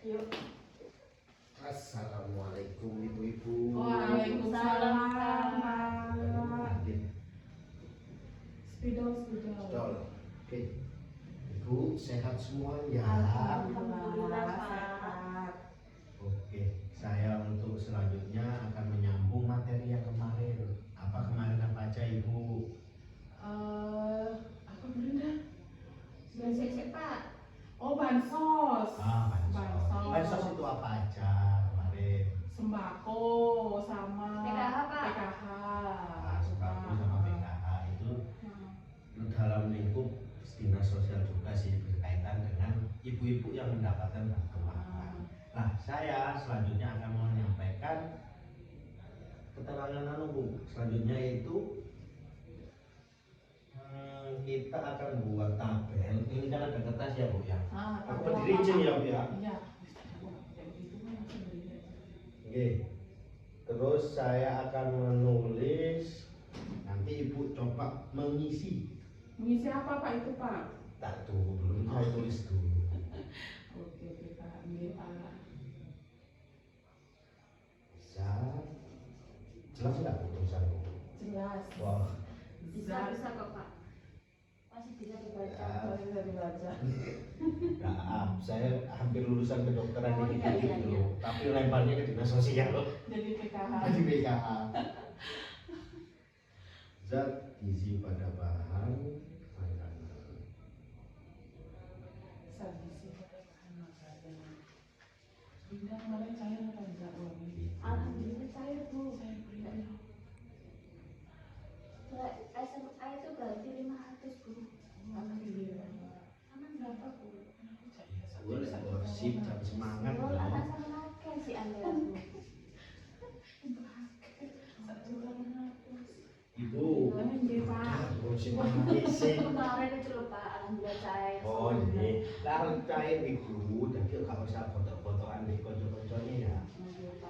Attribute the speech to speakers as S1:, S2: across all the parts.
S1: Yuk.
S2: Assalamualaikum ibu-ibu.
S1: Waalaikumsalam. Spidol.
S2: Betul. Oke. Ibu sehat semua ya?
S1: Alhamdulillah sehat.
S2: Oke. Saya untuk selanjutnya akan menyambung materi yang kemarin. Apa aja ibu?
S1: Apa benda?
S3: Sik Pak.
S1: Oh, bansos.
S2: Bansos. Bansos itu apa aja kemarin?
S1: Sembako sama
S3: PKH, Pak.
S1: PKH.
S2: Sembako sama PKH itu dalam lingkup dinas sosial juga sih, berkaitan dengan ibu-ibu yang mendapatkan bantuan. Nah, saya selanjutnya akan menyampaikan keterangan Bu. Selanjutnya itu kita akan buat tabel. Ini kan ada kertas ya Bu ya. Aku berdiri izin ya Bu ya.
S1: Iya.
S2: Oke. Terus saya akan menulis. Nanti Ibu coba mengisi.
S1: Mengisi apa Pak itu Pak?
S2: Tak dulu, belum saya tulis dulu.
S1: Oke Pak. Ini Pak.
S2: Bisa. Jelas nggak tulisanku?
S1: Jelas.
S2: Wah.
S3: Bisa kok Pak. Masih bisa dibaca.
S1: Masih bisa dibaca.
S2: Nah, saya hampir lulusan kedokteran
S3: Oh,
S2: dikit
S3: iya,
S2: dikit
S3: iya,
S2: dulu,
S3: iya.
S2: tapi lemparnya ke dinas sosial.
S1: Jadi PKH.
S2: Di BKH. Zat gizi pada bahan makanan.
S1: Sadisi bahan makanan. Bunda kemarin saya nggak bisa uangnya.
S3: Alhamdulillah saya Bu.
S1: Saya beri.
S3: SMA itu berarti 500 Bu.
S1: Alhamdulillah.
S3: Aman berapa Bu?
S2: Boleh gosip tapi semangat
S3: Oh,
S2: loh.
S3: anak sama laki si Anda Bu.
S2: Ibu.
S1: Iya, Pak.
S2: Gosip sih.
S3: Kemarin itu loh Pak, alhamdulillah cair.
S2: Oh ini, lah cair ibu, jadi kalau usah foto-fotoan di konco-konconya ya.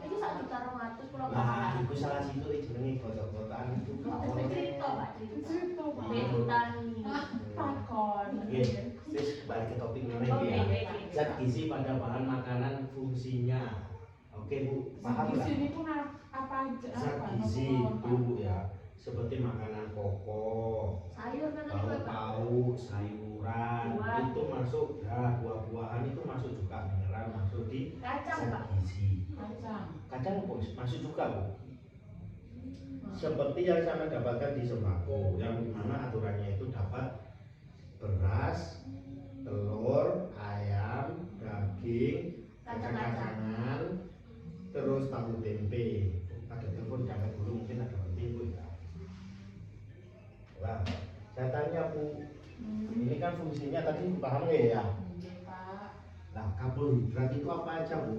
S3: Ini 1.200 pulau
S2: Nah, ibu salah situ jenenge foto-fotoan itu.
S3: Cerita Pak,
S1: Cerita, Pak.
S3: Betani.
S1: Takon.
S2: Oke, terus balik ke topik lagi ya. Zat gizi pada bahan makanan fungsinya. Oke Bu, paham
S1: Di
S2: nggak?
S1: sini pun apa aja?
S2: Zat
S1: apa,
S2: gizi
S1: apa,
S2: itu Bu ya, seperti makanan pokok,
S3: Sayur kan tadi Pak.
S2: pauk, sayuran,
S3: Buah.
S2: itu masuk ya, buah-buahan itu masuk juga, mineral masuk di
S3: Kacang
S2: zat
S3: Pak.
S2: gizi.
S1: Kacang.
S2: Kacang masuk juga Bu. Seperti yang saya dapatkan di sembako, yang mana aturannya itu dapat beras, telur, ayam, daging, kacang-kacangan, terus tahu tempe. Ada telepon jangan dulu, mungkin ada penting Bu ya. Nah, saya tanya Bu, ini kan fungsinya tadi paham nggak ya?
S1: Iya, Pak.
S2: Nah, karbohidrat itu apa aja Bu?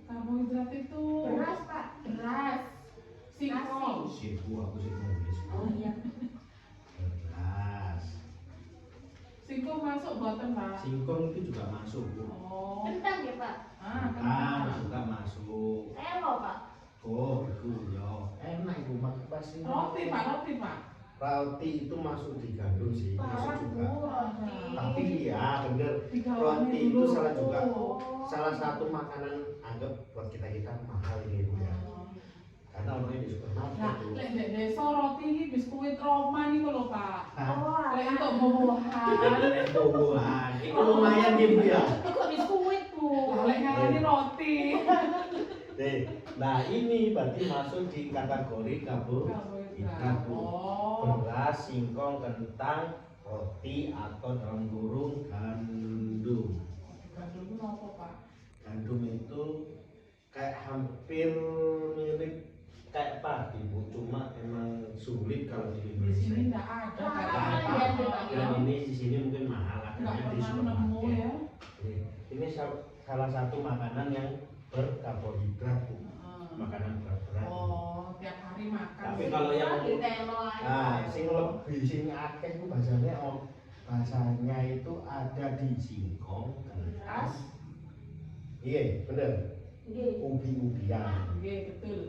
S1: Karbohidrat itu
S3: Beras Pak.
S1: beras, singkong.
S2: Sibu aku sih nulis.
S3: Oh iya.
S2: Beras.
S1: Singkong masuk buatan Pak.
S2: Singkong itu juga masuk Bu.
S1: Oh.
S3: Kentang ya Pak.
S1: Kentang.
S2: juga masuk.
S3: Telo Pak.
S2: Oh, itu ya. Enak itu makan pasti.
S1: Roti Pak.
S2: Roti itu masuk di gandum sih, masuk
S3: Parah
S2: juga.
S3: Bu roti.
S2: Tapi ya bener,
S1: Digawani
S2: roti itu
S1: dulu.
S2: salah juga.
S3: Oh.
S2: Salah satu makanan anggap buat kita mahal ini Bu ya. Karena orangnya di supermarket
S1: Nah,
S2: Bu.
S1: lek di desa roti ini biskuit Roma nih lho Pak.
S3: Oh,
S1: Lek untuk buah-buahan.
S2: Buah, itu lumayan nih Bu ya.
S3: kok biskuit Bu.
S1: Lek ngarani roti.
S2: Nah ini berarti masuk di kategori karbohidrat Bu.
S1: Oh.
S2: Beras, singkong, kentang, roti atau dalam kurung gandum.
S1: Gandum itu apa Pak?
S2: Gandum itu kayak hampir mirip kayak padi Bu, cuma emang sulit kalau di
S1: Di
S2: Indonesia.
S1: sini enggak ada.
S3: Mahal
S1: Pak.
S3: ya, Bu.
S2: Dan ini di sini mungkin mahal,
S1: Enggak
S2: adanya di
S1: pernah nemu
S2: supermarket.
S1: ya.
S2: Ini salah satu makanan yang berkarbohidrat Bu, makanan berat-berat.
S1: Oh, tiap hari makan.
S2: Tapi kalau yang
S3: di telo aja.
S2: nah, sing lebih sing akeh ku bahasanya itu ada di singkong, kentang. Iya, bener.
S3: Nggih.
S2: Ubi-ubian.
S1: Nggih, betul.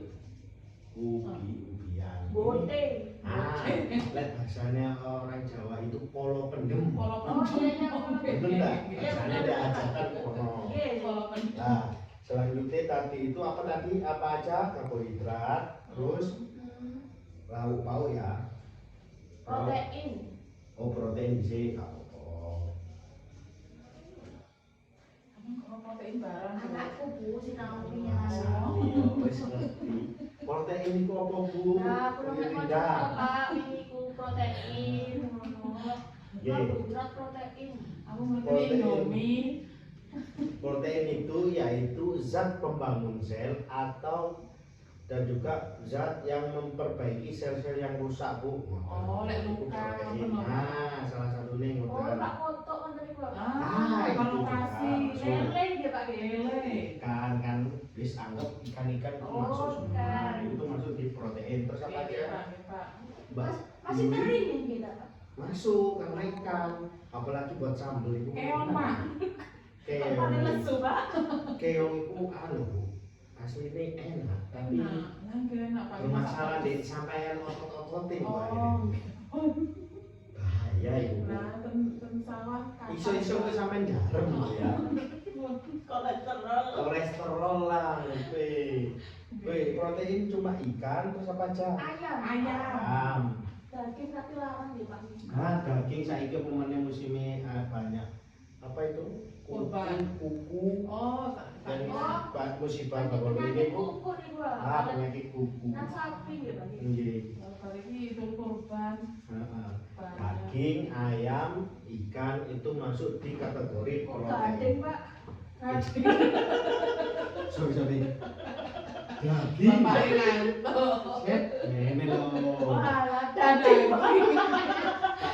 S2: ubi-ubian.
S3: Bote.
S2: Ah, lek bahasanya orang Jawa itu polo pendem.
S1: Polo
S3: Oh iya
S2: Bener enggak?
S3: Iya,
S2: Bahasanya
S3: bener.
S2: dia ajakan kono.
S3: Iya.
S1: Polo pendem.
S2: Nah, selanjutnya tadi itu apa tadi? Apa aja? Karbohidrat, terus lauk pauk ya.
S3: Protein.
S2: Oh, protein bisa enggak apa-apa.
S1: Emang kok protein barang?
S3: Anakku Bu si Naomi ya.
S2: Iya, wis ngerti. Protein itu apa, Bu?
S3: Nah, aku nek mau
S2: Tidak.
S3: coba Pak, miniku protein ngono.
S2: Ye.
S3: Karbohidrat protein.
S1: Aku ngerti
S2: Protein.
S1: Indomie.
S2: Protein itu yaitu zat pembangun sel atau dan juga zat yang memperbaiki sel-sel yang rusak, Bu.
S1: Oh, lek
S2: Itu
S1: luka,
S2: protein.
S1: apa,
S2: Nah, salah satunya yang
S3: Oh,
S2: ngoten.
S3: Pak foto kan tadi Pak.
S1: Ah,
S2: itu
S1: kalau
S2: juga.
S1: kasih
S3: Lele dia Pak
S1: lele.
S2: Kan bis anggap ikan-ikan itu
S3: Oh,
S2: masuk semua.
S3: ikan.
S2: Itu masuk di protein. Terus apa
S1: Iya,
S2: aja?
S1: Pak.
S3: Masih kering ya kita Pak.
S2: Masuk karena ikan. Apalagi buat sambal itu.
S1: Keong, Pak.
S2: Keong.
S3: Paling lesu Pak.
S2: Keong itu anu, aslinya enak, tapi
S1: Enak, nggak enak Pak.
S2: bermasalah di sampean otot-ototin Pak,
S1: Oh.
S2: ini. Bahaya itu.
S1: Nah, ten sawah kacang.
S2: Iso-iso ke sampean jarem ya.
S3: Kolesterol.
S2: Kolesterol lah, protein cuma ikan terus apa aja?
S3: Ayam.
S2: Ayam.
S3: Daging tapi larang ya Pak.
S2: Nah, daging saiki pemene musimnya banyak. Apa itu?
S1: Kurban.
S2: Kuku.
S1: Oh,
S2: Dan
S3: Oh.
S2: musibah
S3: Banyak
S2: bapak
S3: penyakit
S2: ini Bu.
S3: kuku nih Pak.
S2: Penyakit kuku.
S3: Nah sapi ya Pak.
S2: Nggih.
S1: kali ini itu kurban.
S2: Heeh.
S1: Banyak.
S2: Daging, ayam, ikan itu masuk di kategori
S3: Kok
S2: protein.
S3: gading Pak?
S1: Kacang.
S2: Sorry. Daging.
S1: Bapak ngantuk.
S2: Set, ini loh.
S3: Walah gading Pak.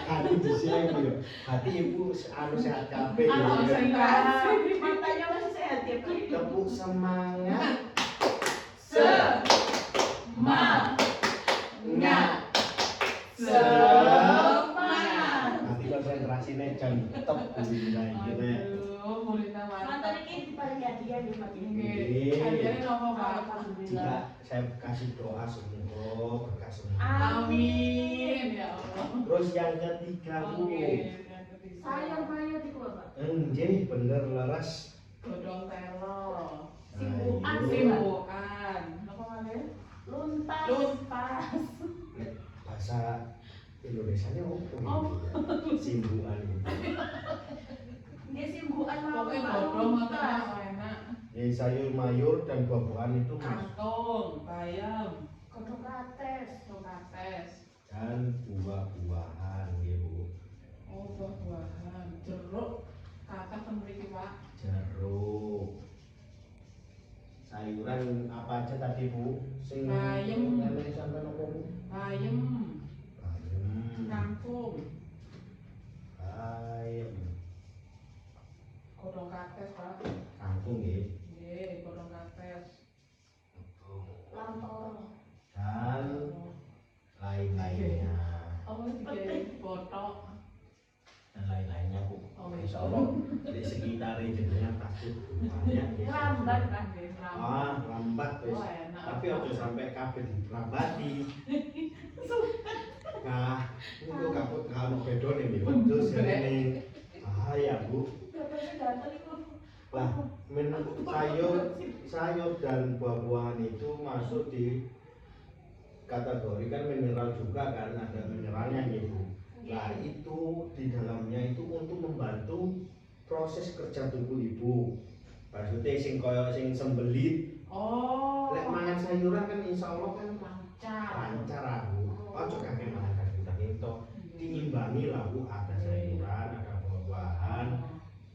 S2: Hati di sini Bu ya. Hati ibu anu sehat kabeh ya.
S1: Konsentrasi.
S3: Matanya masih sehat ya Pak.
S2: Tepuk semangat.
S1: Semangat.
S3: Semangat.
S2: Nanti konsentrasinya jam tetep kulina iki nek.
S1: Aduh, mulina
S3: Mantan
S1: mantap.
S3: ini paling hadiah nih Pak.
S1: Nggih. Hadiahnya nopo, Pak?
S2: Jika saya kasih doa semoga berkah semua.
S1: Amin ya Allah.
S2: Terus yang ketiga Bu.
S1: Oke, yang ketiga.
S3: Sayur mayur itu Pak.
S2: Nggih bener leres.
S1: Godong telo.
S3: Simbukan,
S1: Simbukan. Apa malih?
S3: Luntas.
S1: Luntas.
S2: Bahasa Indonesianya apa
S1: Oh.
S2: gitu ya? Simbukan itu.
S3: Dia simbukan mau
S1: Pokoknya
S3: Pak.
S1: godong atau
S3: Luntas.
S1: apa enak.
S2: Ya, sayur mayur dan buah-buahan itu
S1: Kangkung, bayam,
S3: Godong kates.
S1: tokates.
S2: dan buah-buahan ya Bu.
S1: Oh, buah-buahan. Jeruk kata memiliki Pak.
S2: Jeruk. Sayuran apa aja tadi Bu? Sing
S1: Bayam.
S2: Ini sampai nopo Bu?
S1: Bayam,
S2: Bayam.
S1: kangkung,
S2: Bayam.
S1: godong kates Pak.
S2: Kangkung ya.
S1: Nggih, godong kates.
S3: Lantoro.
S2: Dan lain-lainnya.
S1: Oh, tiga botok.
S2: Dan lain-lainnya Bu.
S1: Oh,
S2: Insya Allah di sekitar jenengan pasti banyak. ya.
S3: Lambat Pak.
S1: Nggih,
S2: Ah, lambat wis.
S1: Oh, enak.
S2: Tapi ojo sampai kabeh dilambati. Nah, itu kabut kalau bedone nih, wedhus ini. Bahaya, Bu.
S3: Godongnya gatel itu.
S2: Lah, sayur dan buah-buahan itu masuk di kategori kan mineral juga kan, ada mineralnya gitu. Nah, itu di dalamnya itu untuk membantu proses kerja tubuh ibu. Maksudnya sing koyo sing sembelit,
S1: Oh,
S2: lek mangan sayuran kan insya Allah kan
S1: lancar.
S2: lancar aku. Ojo kakek mangan daging tok. Diimbangi lah Bu, ada sayuran, ada buah-buahan,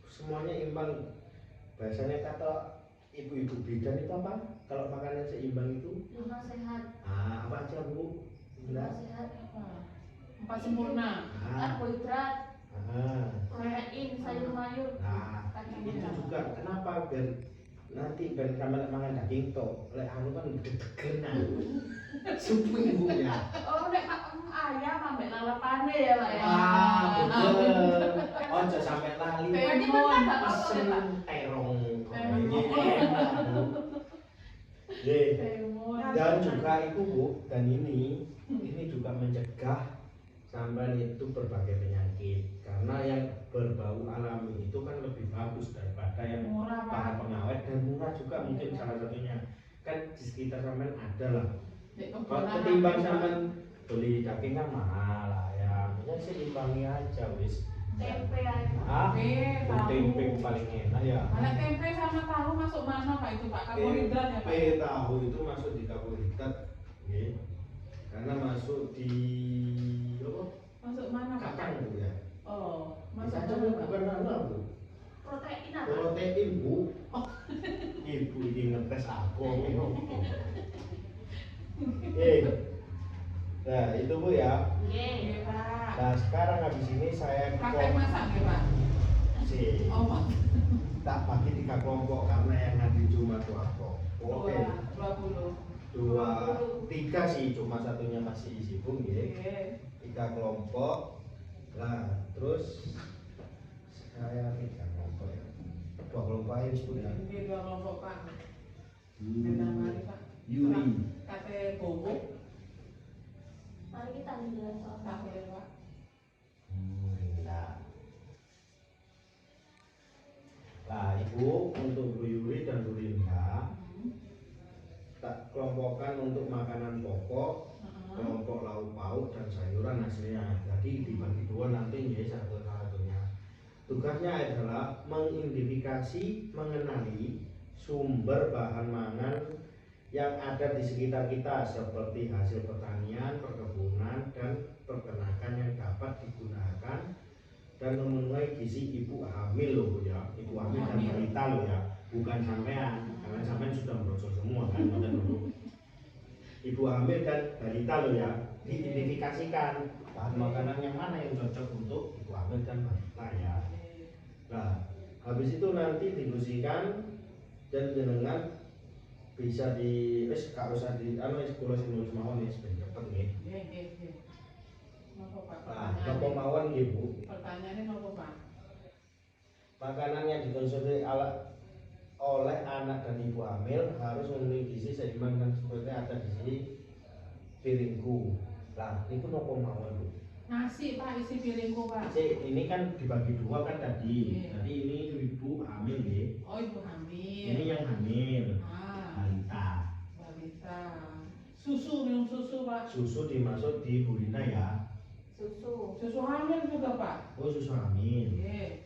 S2: semuanya imbang. Biasanya kata ibu-ibu bidan itu apa? Kalau makanan seimbang itu?
S3: Lima sehat.
S2: Ah, apa aja Bu?
S3: Lima
S2: Jelas.
S3: sehat.
S1: Empat sempurna.
S2: Ah,
S3: Karbohidrat,
S2: ah.
S3: protein, sayur mayur.
S2: Nah, itu juga kenapa biar nanti ben kamar mangan daging tok, lek anu kan deg-degan. Suping Bu ya.
S3: Oh, nek ayam ambek lalapane ya Pak ya.
S2: Ah, bener. Ojo sampai lali.
S3: Berarti benar enggak apa-apa ya,
S2: Pesen
S3: Pak?
S2: terong.
S1: Terong.
S2: Ini enak, Bu. Ye.
S1: Timun.
S2: Dan juga itu Bu, dan ini juga mencegah sampean itu berbagai penyakit, karena yang berbau alami itu kan lebih bagus daripada yang
S1: Murah, Pak.
S2: bahan pengawet, dan murah juga mungkin salah satunya. Kan di sekitar sampean ada lah.
S1: Dek
S2: Kalau
S1: kebonakan
S2: ketimbang
S1: Pak.
S2: sampean beli daging kan mahal lah ya sih imbangi aja wis.
S3: Tempe aja.
S2: Ah,
S1: Tahu.
S2: tempe paling enak ya.
S1: Kalau tempe sama tahu masuk mana Pak itu Pak? Karbohidrat ya Pak?
S2: Tempe tahu itu masuk di karbohidrat, nggih. Karena masuk di apa?
S1: Masuk mana Pak?
S2: Kacang Bu ya.
S1: Oh, masuk
S2: Kacang
S1: mana Pak?
S2: bukan nana Bu.
S3: Protein apa?
S2: Protein Bu. Ibu ini ngetes apa ini? Nah itu Bu ya.
S3: Iya.
S1: Iya Pak.
S2: Nah sekarang habis ini saya
S1: Kakek masak ya Pak?
S2: sih
S1: Oh Pak.
S2: tak bagi 3 kelompok karena yang hadir cuma 2 kelompok. Oke. 3 sih, cuma satunya masih sibuk ya. 3 kelompok. Nah terus saya 3 kelompok ya. 2 kelompok aja Bu ya.
S1: Ini 2 kelompok Pak. Beda mari Pak.
S2: Yuri.
S1: Kate bobo.
S3: Mari kita ambil soal
S1: Tak boleh Pak.
S2: Nah. Nah, Ibu untuk Bu Yuri dan Bu Linda tak kelompokkan untuk makanan pokok, kelompok lauk pauk dan sayuran hasilnya. Jadi dibagi 2 nanti ya satu-satunya. Tugasnya adalah mengidentifikasi, mengenali sumber bahan mangan yang ada di sekitar kita seperti hasil pertanian, perkebunan, dan peternakan yang dapat digunakan dan memenuhi gizi ibu hamil loh Bu ya, ibu hamil dan balita loh ya, bukan sampean, karena sampean sudah merosot semua kan, dulu. Ibu hamil dan balita loh ya, diidentifikasikan bahan makanan yang mana yang cocok untuk ibu hamil dan balita ya. Nah, habis itu nanti dibersihkan dan jenengan bisa di gak usah di kula sing nulis mawon wis ben cepet nggih.
S1: Nggih. Napa Pak?
S2: Nah, napa mawon nggih Bu?
S1: Pertanyaannya napa Pak?
S2: Makanan yang dikonsumsi oleh anak dan ibu hamil harus memenuhi gizi seimbang dan seperti ada di piringku. Lah, niku napa mawon Bu?
S1: Nasi Pak, isi piringku Pak.
S2: Ini kan dibagi 2 kan tadi.
S1: Iya.
S2: Jadi ini ibu hamil nggih.
S1: Oh ibu hamil.
S2: Ini yang hamil.
S1: Ah,
S2: Balita.
S1: balita. Susu, minum susu Pak.
S2: Susu dimasuk di Bu Linda ya.
S3: susu.
S1: Susu hamil juga Pak.
S2: Oh, susu hamil.
S1: Iya.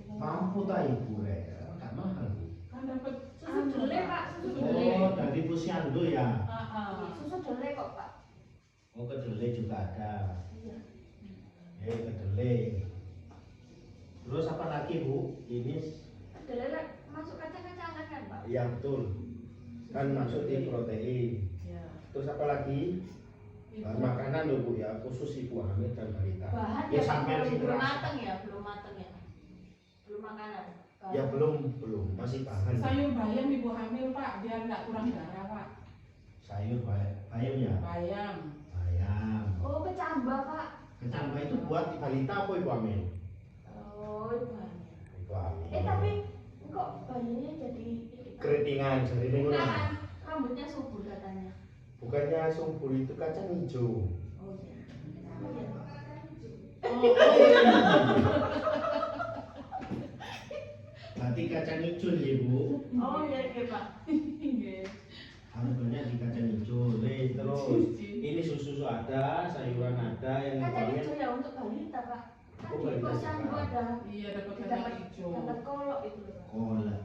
S2: Mampu tak ibu rek? Enggak mahal Bu.
S1: Kan dapat
S3: Susu dele Pak, susu dele.
S2: Oh, dari posyandu ya.
S3: Susu dele kok Pak.
S2: Oh, kedelai juga ada.
S3: Iya.
S2: Kedelai. Terus apa lagi Bu? Ini
S3: Dele masuk kacang-kacangan kan Pak?
S2: ya betul. Kan masuk di protein.
S1: Ya.
S2: Terus apa lagi? Bahan makanan loh Bu ya, khusus ibu hamil dan balita.
S3: Bahan
S2: Ya
S3: ya
S2: sampai
S3: belum,
S2: sih
S3: belum
S2: terasa.
S3: mateng ya, belum mateng ya. Belum makanan. Bahan.
S2: Ya belum, masih bahan.
S1: Sayur bayam ibu hamil Pak, biar nggak kurang darah Pak.
S2: Sayur bayam ya?
S1: Bayam.
S2: Bayam.
S3: Oh, kecambah Pak.
S2: Kecambah itu buat di balita apa ibu hamil?
S3: Oh, ibu hamil.
S2: Ibu hamil.
S3: Tapi kok bayinya jadi ini, Pak?
S2: keritingan jadi ini
S3: Bukan, rambutnya subur katanya.
S2: bukannya subur itu kacang hijau.
S3: Oh iya. Oh iya.
S1: Oh iya.
S2: Berarti kacang hijau ya Bu.
S3: Oh iya iya Pak.
S1: Nggih.
S2: Harus banyak di kacang hijau. Terus ini susu ada, sayuran ada yang
S3: Kacang
S2: kalian
S3: hijau ya untuk balita Pak.
S2: Oh,
S3: Tadi
S2: balita
S3: posyandu
S2: juga.
S3: ada.
S1: Iya dapat
S3: Dapat
S1: kacang hijau.
S3: dapat kolok itu loh, Pak.
S2: kolak.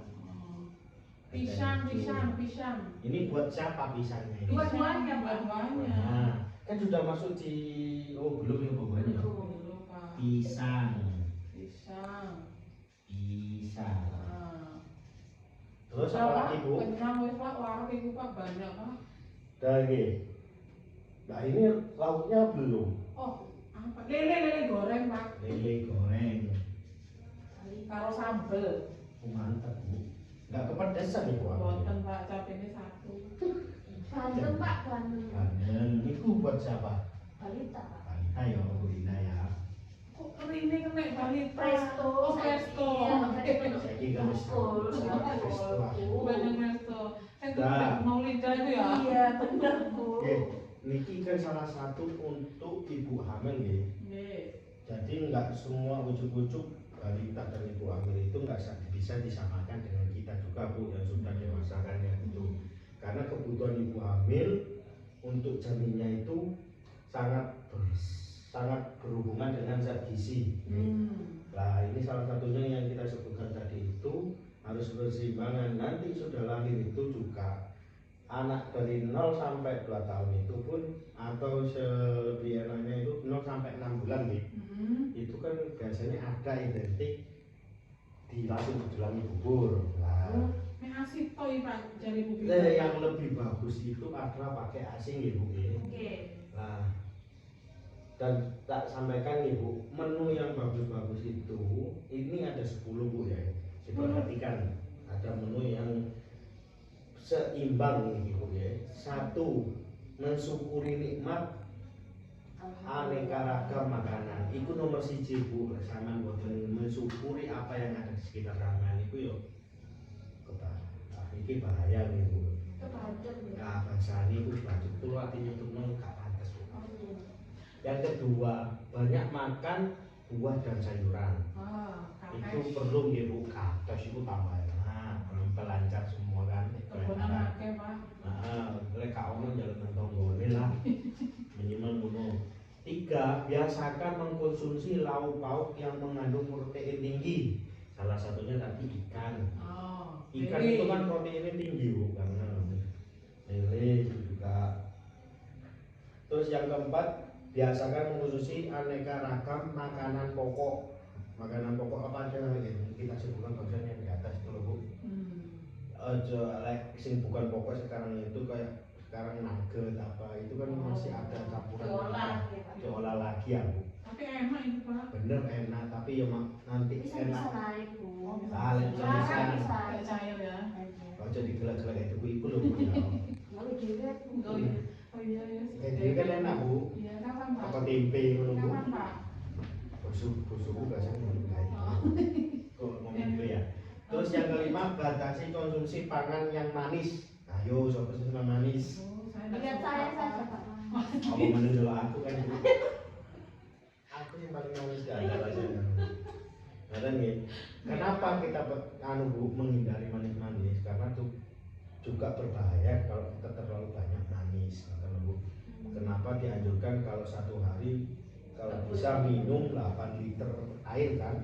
S1: Pisang.
S2: Ini buat siapa pisangnya ini?
S3: Dua-duanya, Pak.
S1: Dua-duanya.
S2: Nah, kan sudah masuk di belum ya pokoknya.
S1: Dulu Pak.
S2: Pisang.
S1: Ah.
S2: Terus apa lagi Bu?
S1: Kenyang wis Pak, warung iku Pak banyak Pak.
S2: Lagi. Nah ini lauknya belum.
S1: Oh, apa? Lele goreng Pak.
S2: Lele goreng.
S1: Karo sambel.
S2: Mantap Bu. Enggak kepedesan Ibu.
S1: Boten Pak, cabenya satu.
S3: Bandeng Pak, bandeng.
S2: Ini buat siapa?
S3: Balita Pak.
S2: Balita ya Bu Linda ya.
S1: Kok rene kena balita.
S3: Presto,
S1: Oh, presto.
S2: Saiki kan wis
S1: Banyak presto.
S2: Nah.
S1: Maulida itu ya.
S3: Iya, bener Bu.
S2: Oke, niki kan salah satu untuk ibu hamil nggih.
S1: Nggih.
S2: Jadi nggak semua ujuk-ujuk balita dan ibu hamil itu nggak bisa disamakan dengan kita juga Bu yang sudah dewasa kan ya itu. Karena kebutuhan ibu hamil untuk janinnya itu sangat berhubungan dengan zat gizi. Nah ini salah satunya yang kita sebutkan tadi itu harus berseimbangan. Nanti sudah lahir itu juga anak dari 0 sampai 2 tahun itu pun atau lebih enaknya itu 0 sampai 6 bulan nih. Itu kan biasanya ada identik langsung dijualan bubur. Nah,
S1: Asik toy Pak jari Bu.
S2: yang lebih bagus itu adalah pakai asing Ibu ya.
S3: Oke.
S2: Nah, dan tak sampaikan Ibu, menu yang bagus-bagus itu ini ada 10 Bu ya. Diperhatikan ada menu yang seimbang ini Ibu ya. Satu, mensyukuri nikmat aneka ragam makanan. Iku nomor 1 Bu, sama boten mensyukuri apa yang ada di sekitar sampean iku yo iki bahaya nih Bu.
S3: Kebahagiaan ya.
S2: Nah, bahasa ini Bu bajuk tuh artinya tuh gak pantas Bu. Yang kedua, banyak makan buah dan sayuran. Itu perlu ya Bu, katos itu tambah enak, pelancar semua kan.
S1: Kebetulan akeh Pak.
S2: Nah, lek gak ono jalan nang tanggane lah. Minimal ngono. 3, biasakan mengkonsumsi lauk pauk yang mengandung protein tinggi. Salah satunya tadi ikan. Ikan itu kan proteinnya tinggi Bu, karena lele juga. Terus yang keempat, biasakan mengkonsumsi aneka ragam makanan pokok. Makanan pokok apa aja yang kita sebutkan bagian yang di atas itu loh Bu. Sing bukan pokok sekarang itu kayak sekarang nugget apa itu kan masih ada campuran diolah lagi ya Bu.
S1: Tapi enak itu Pak.
S2: Bener enak tapi ya nanti
S3: Bisa
S2: enak.
S3: naik Bu.
S2: Bisa.
S1: Kayak cair ya.
S2: Kalau jadi gelak-gelak itu Bu loh Bu.
S3: Lalu juga
S1: Oh iya. Oh iya ya.
S2: Jadi kan enak Bu.
S1: Iya, kapan Pak?
S2: Apa tempe ngono Bu.
S1: Kapan Pak?
S2: Busuk biasanya ngono kae. Kok ngomong gitu ya. Terus yang kelima, batasi konsumsi pangan yang manis. Ayo, sobat senang manis.
S3: Lihat saya saja Pak.
S2: Apa menurut aku kan Bu? Aku yang paling manis gaya rasanya. Nah, nih, kenapa kita Bu menghindari manis-manis? Karena tuh juga berbahaya kalau kita terlalu banyak manis. Bu. Kenapa dianjurkan kalau satu hari kalau bisa minum 8 liter air kan?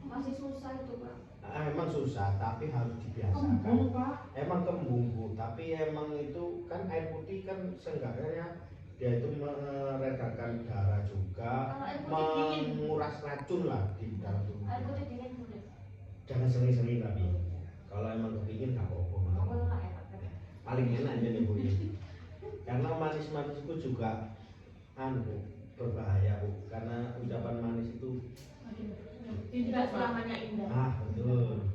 S3: Masih susah itu Pak.
S2: Emang susah, tapi harus dibiasakan.
S1: Kembung Pak.
S2: Emang kembung Bu, tapi emang itu kan air putih kan seenggaknya dia itu meredakan darah juga,
S3: Kalau air putih dingin.
S2: menguras racun lah di dalam tubuh.
S3: Air putih dingin boleh.
S2: Jangan sering-sering tapi kalau emang kepingin nggak apa-apa.
S3: Aku lah enak.
S2: Paling enak aja nih Bu. Karena manis-manis itu juga Bu, berbahaya Bu, karena ucapan manis itu
S3: Tidak selamanya indah.
S2: betul.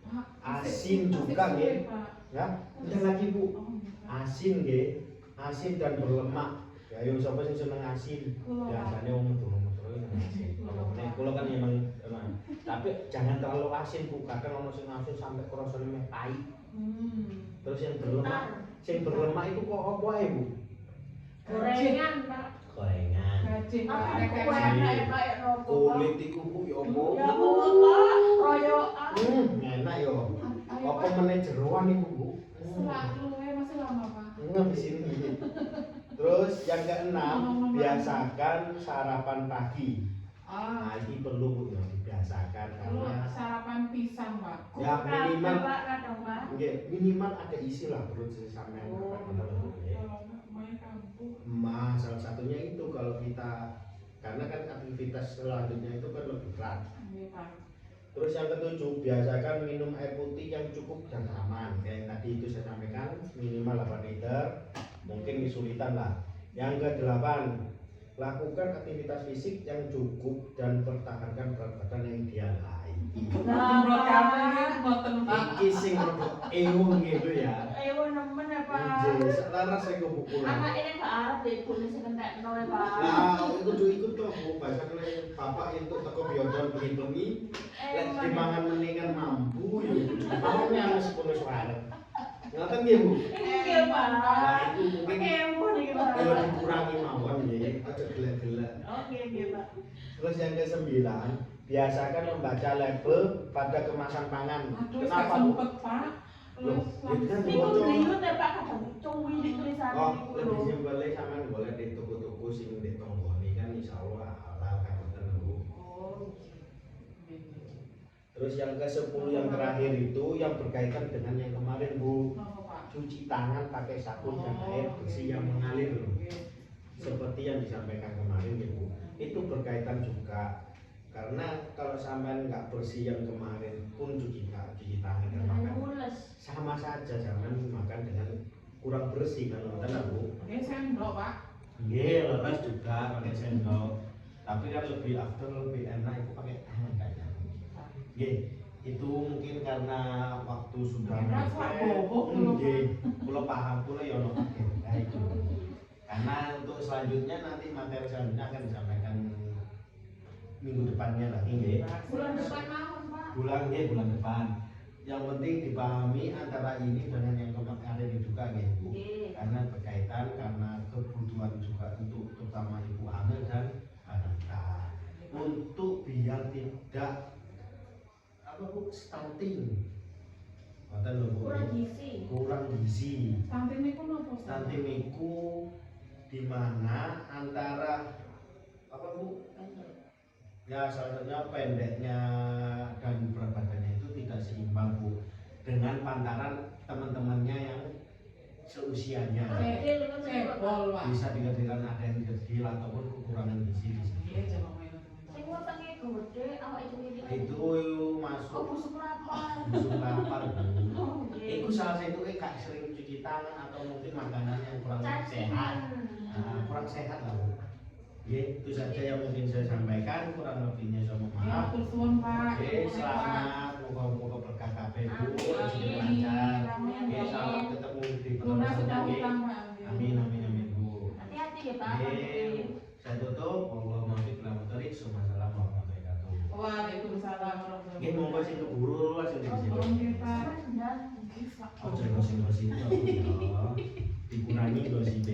S1: Pak,
S2: Asin juga nggih. Ya, udah lagi Bu. Asin nggih. Asin dan berlemak. Ya yo sapa sing seneng asin? Biasanya wong metu-metu seneng asin. Kalau nek kula kan emang tapi jangan terlalu asin Bu. Kadang ono sing asin sampai krasane meh pahit. Terus yang berlemak itu kok apa ae Bu?
S3: Gorengan Pak.
S2: Gorengan.
S1: Gajing Pak.
S3: Tapi kue enak kayak nopo Pak.
S2: Kulit iku Bu ya apa?
S3: Ya Allah Pak. Royokan.
S2: Enak yo. Apa meneh jeroan iku Bu?
S1: Selalu masih lama Pak.
S2: Di sini. Terus yang keenam, biasakan sarapan pagi. Nah, ini perlu Bu ya dibiasakan
S1: Perlu
S2: karena
S1: sarapan pisang Pak.
S2: ya minimal
S3: Pak kadang Pak.
S2: minimal ada isi lah perut sampean Bu ya.
S1: Kalau main kampung.
S2: Salah satunya itu kalau kita karena kan aktivitas selanjutnya itu kan lebih berat.
S1: Iya Pak.
S2: Terus yang ketujuh, biasakan minum air putih yang cukup dan aman. Kayak yang tadi itu saya sampaikan, minimal 8 liter, mungkin kesulitan lah. Yang kedelapan, lakukan aktivitas fisik yang cukup dan pertahankan berat badan yang ideal.
S1: Menurut kamu ini ngoten Pak.
S2: Iki sing rodok ewung gitu ya.
S3: Ewo nemen apa?
S2: Nggih, laras sing kebukulan.
S3: Anak ini gak arep deh ibu nih sing entekno ya Pak.
S2: Lah, kudu ikut toh, Bu. Bahasane bapak entuk teko biodon bengi-bengi. Lek dimangan meneh kan mampu ya kudu maunya meskipun wis wareg. Ngoten nggih, Bu.
S3: Iya Pak.
S2: Nah, itu mungkin
S3: Empon iki Pak.
S2: kalau dikurangi mawon nggih, aja gelek-gelek.
S3: Oke, Pak.
S2: Terus yang ke-9, biasakan membaca label pada kemasan pangan.
S1: Aduh, gak
S2: Kenapa, Bu?
S1: sempet Pak.
S2: Loh, itu kan
S3: Niku
S2: bocor.
S3: beliau ya Pak kadang cuwi di tulisan
S2: Oh,
S3: niku
S2: lebih
S3: lho.
S2: simpelnya sampean boleh di toko-toko sing di tonggoni kan insyaallah halal kan ngoten Bu.
S1: Oh.
S2: Terus yang ke-10 yang terakhir itu yang berkaitan dengan yang kemarin Bu,
S1: Kenapa Pak?
S2: cuci tangan pakai sabun dan air bersih yang mengalir loh. Seperti yang disampaikan kemarin ya Bu. Itu berkaitan juga karena kalau sampean nggak bersih yang kemarin pun cuci tangan dan makan
S3: Mules.
S2: sama saja jangan makan dengan kurang bersih kan ngoten lah Bu.
S1: Oke, sendok Pak.
S2: Nggih, leres juga pakai sendok. Tapi kan lebih after lebih enak itu pakai tangan kayaknya. Nggih, itu mungkin karena waktu sudah
S1: Mas Pak bohong lho.
S2: Nggih, kula paham kula ya ono pakai. Nah itu. Karena untuk selanjutnya nanti materi selanjutnya akan disampaikan minggu depannya lagi nggih.
S3: Bulan depan mawon Pak.
S2: Bulan depan. Yang penting dipahami antara ini dengan yang kemarin juga nggih Bu.
S3: Nggih.
S2: Karena berkaitan karena kebutuhan juga untuk terutama ibu hamil dan wanita untuk biar tidak apa Bu stunting. Ngoten lho Bu.
S3: Kurang gizi.
S2: Kurang gizi.
S1: Stunting niku napa?
S2: Stunting niku di mana antara apa Bu? Ya salah satunya pendeknya dan berat badannya itu tidak seimbang Bu dengan pantaran teman-temannya yang seusianya.
S1: Cebol Pak.
S2: Bisa dikatakan ada yang kecil ataupun kekurangan gizi di situ.
S1: Iya, coba main.
S3: Sing wetenge gede awake dhewe iki.
S2: Itu
S3: Oh,
S2: masuk
S3: busuk lapar.
S2: busuk lapar Bu.
S3: Oh, nggih.
S2: Itu salah satu gak sering cuci tangan atau mungkin makanan yang kurang sehat. Nah, kurang sehat lah Bu. Ya, itu saja yang mungkin saya sampaikan, kurang lebihnya saya mohon
S1: Ya,
S2: maaf.
S1: tersuwun Pak.
S2: Oke, selamat, moga-moga berkah kabeh Bu, rezeki lancar. Oke, selamat ketemu di
S1: Lunas
S2: pertemuan
S1: sudah
S2: lagi.
S1: utang Pak.
S2: Amin, amin, amin Bu.
S3: Hati-hati ya Pak.
S2: Oke, saya tutup. Allahumma fiq lahu tarik. Assalamualaikum warahmatullahi wabarakatuh.
S1: Waalaikumsalam warahmatullahi
S2: Oke, monggo sing keburu langsung di sini.
S1: Pak.
S2: Ojo gosip-gosip. Dikurangi gosip.